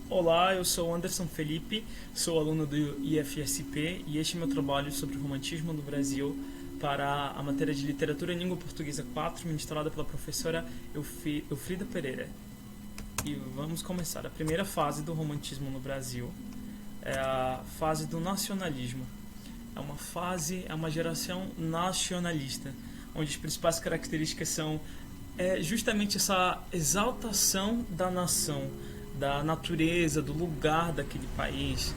Olá, eu sou Anderson Felipe, sou aluno do IFSP e este é meu trabalho sobre o romantismo no Brasil para a matéria de Literatura em Língua Portuguesa 4, ministrada pela professora Eufrida Pereira. E vamos começar. A primeira fase do romantismo no Brasil é a fase do nacionalismo. É uma geração nacionalista, onde as principais características são justamente essa exaltação da nação, da natureza, do lugar daquele país.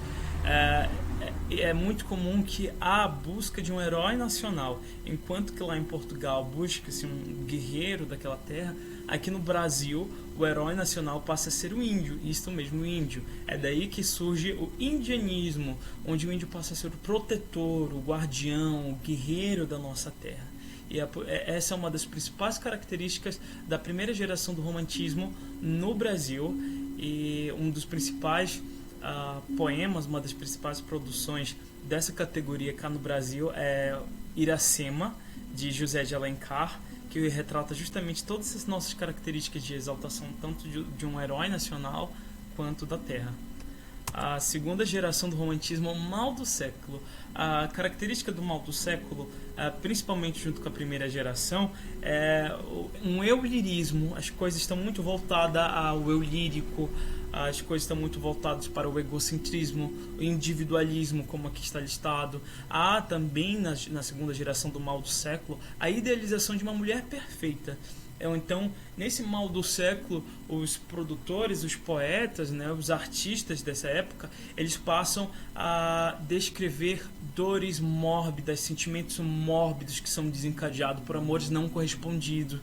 É muito comum que há a busca de um herói nacional, enquanto que lá em Portugal busca-se um guerreiro daquela terra. Aqui no Brasil, o herói nacional passa a ser o índio, isto mesmo, o índio. É daí que surge o indianismo, onde o índio passa a ser o protetor, o guardião, o guerreiro da nossa terra. E essa é uma das principais características da primeira geração do romantismo no Brasil. E um dos principais poemas, uma das principais produções dessa categoria cá no Brasil é Iracema, de José de Alencar, que retrata justamente todas as nossas características de exaltação, tanto de um herói nacional quanto da terra. A segunda geração do romantismo é o mal do século. A característica do mal do século, principalmente junto com a primeira geração, é um eu-lirismo. As coisas estão muito voltadas ao eu lírico, as coisas estão muito voltadas para o egocentrismo, o individualismo, como aqui está listado. Há também, na segunda geração do mal do século, a idealização de uma mulher perfeita. Então, nesse mal do século, os produtores, os poetas, os artistas dessa época, eles passam a descrever dores mórbidas, sentimentos mórbidos que são desencadeados por amores não correspondidos,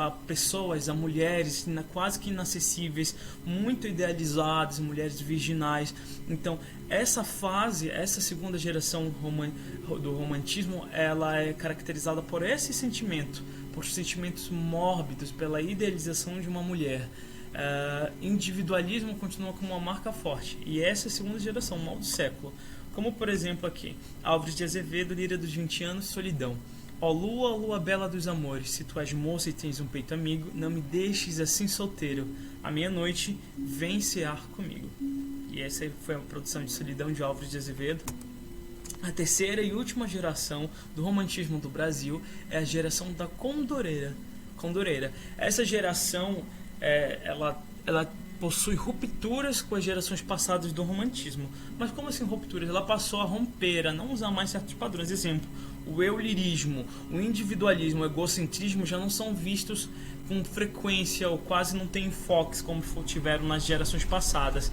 a pessoas, a mulheres quase que inacessíveis, muito idealizadas, mulheres virginais. Então, essa fase, essa segunda geração do romantismo, ela é caracterizada por esse sentimento, por sentimentos mórbidos, pela idealização de uma mulher. Individualismo continua como uma marca forte, e essa é a segunda geração, o mal do século. Como, por exemplo, aqui, Álvares de Azevedo, Lira dos 20 anos, Solidão. Ó lua, lua bela dos amores, se tu és moça e tens um peito amigo, não me deixes assim solteiro, à meia-noite vem cear comigo. E essa foi a produção de Solidão, de Álvares de Azevedo. A terceira e última geração do romantismo do Brasil é a geração da Condoreira. Essa geração, ela possui rupturas com as gerações passadas do romantismo. Mas como assim rupturas? Ela passou a romper, a não usar mais certos padrões. Exemplo, o eu-lirismo, o individualismo, o egocentrismo já não são vistos com frequência ou quase não tem enfoques como tiveram nas gerações passadas.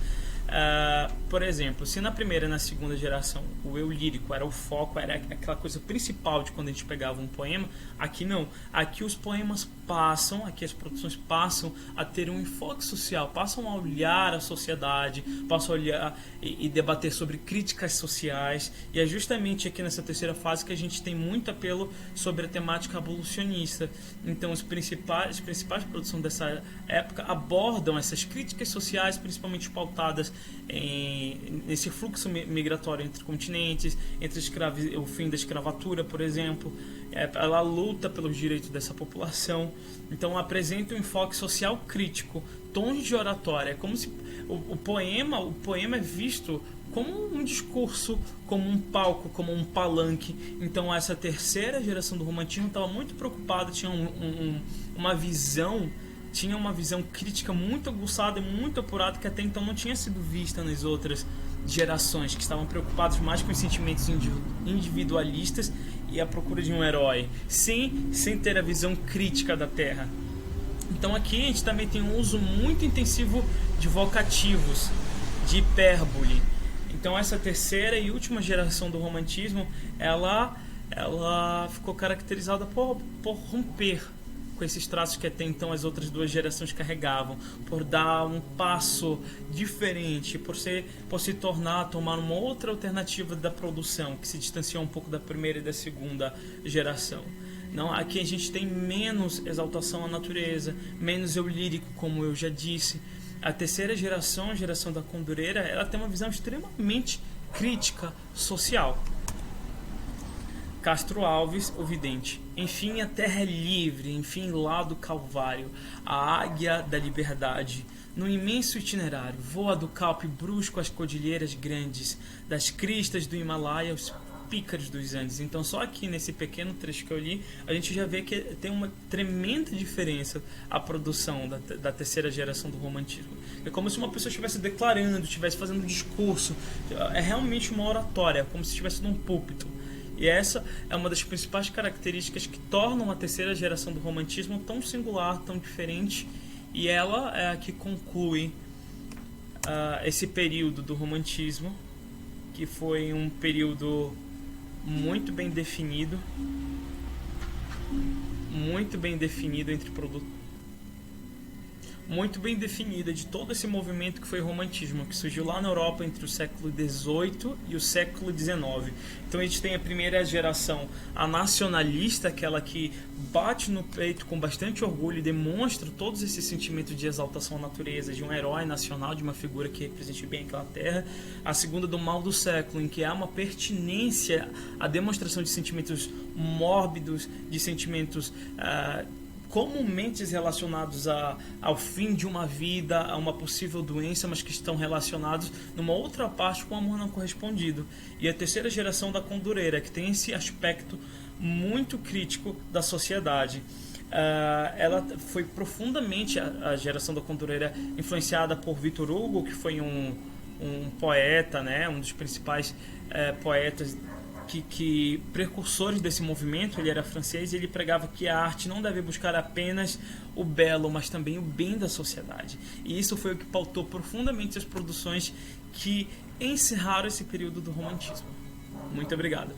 Por exemplo, se na primeira e na segunda geração o eu lírico era o foco, era aquela coisa principal de quando a gente pegava um poema, aqui não. Aqui os poemas passam, aqui as produções passam a ter um enfoque social, passam a olhar a sociedade, passam a olhar e debater sobre críticas sociais. E é justamente aqui nessa terceira fase que a gente tem muito apelo sobre a temática abolicionista. Então as principais produções dessa época abordam essas críticas sociais, principalmente pautadas nesse fluxo migratório entre continentes, entre o fim da escravatura, por exemplo. Ela luta pelos direitos dessa população. Então apresenta um enfoque social crítico, tons de oratória. É como se o poema é visto como um discurso, como um palco, como um palanque. Então essa terceira geração do romantismo estava muito preocupada, tinha uma visão crítica muito aguçada e muito apurada, que até então não tinha sido vista nas outras gerações, que estavam preocupados mais com os sentimentos individualistas e a procura de um herói, sem ter a visão crítica da terra. Então aqui a gente também tem um uso muito intensivo de vocativos, de hipérbole. Então essa terceira e última geração do romantismo, ela ficou caracterizada por romper com esses traços que até então as outras duas gerações carregavam, por dar um passo diferente, por se tomar uma outra alternativa da produção, que se distanciou um pouco da primeira e da segunda geração. Não, aqui a gente tem menos exaltação à natureza, menos eu lírico, como eu já disse. A terceira geração, a geração da Condoreira, ela tem uma visão extremamente crítica social. Castro Alves, o Vidente. Enfim, a terra é livre, enfim, lá do Calvário, a águia da liberdade. No imenso itinerário, voa do Calpe brusco às cordilheiras grandes, das cristas do Himalaia aos pícaros dos Andes. Então, só aqui nesse pequeno trecho que eu li, a gente já vê que tem uma tremenda diferença a produção da terceira geração do romantismo. É como se uma pessoa estivesse declarando, estivesse fazendo um discurso. É realmente uma oratória, como se estivesse num púlpito. E essa é uma das principais características que tornam a terceira geração do romantismo tão singular, tão diferente. E ela é a que conclui esse período do romantismo, que foi um período muito bem definido entre muito bem definida de todo esse movimento que foi o romantismo, que surgiu lá na Europa entre o século XVIII e o século XIX. Então a gente tem a primeira geração, a nacionalista, aquela que bate no peito com bastante orgulho e demonstra todos esses sentimentos de exaltação à natureza, de um herói nacional, de uma figura que represente bem a Inglaterra. A segunda, do mal do século, em que há uma pertinência à demonstração de sentimentos mórbidos, de sentimentos comumente relacionados ao fim de uma vida, a uma possível doença, mas que estão relacionados numa outra parte com o amor não correspondido. E a terceira geração da Condureira, que tem esse aspecto muito crítico da sociedade. Ela foi profundamente, a geração da Condureira, influenciada por Victor Hugo, que foi um poeta, né, um dos principais poetas que precursores desse movimento. Ele era francês e ele pregava que a arte não deve buscar apenas o belo, mas também o bem da sociedade. E isso foi o que pautou profundamente as produções que encerraram esse período do romantismo. Muito obrigado.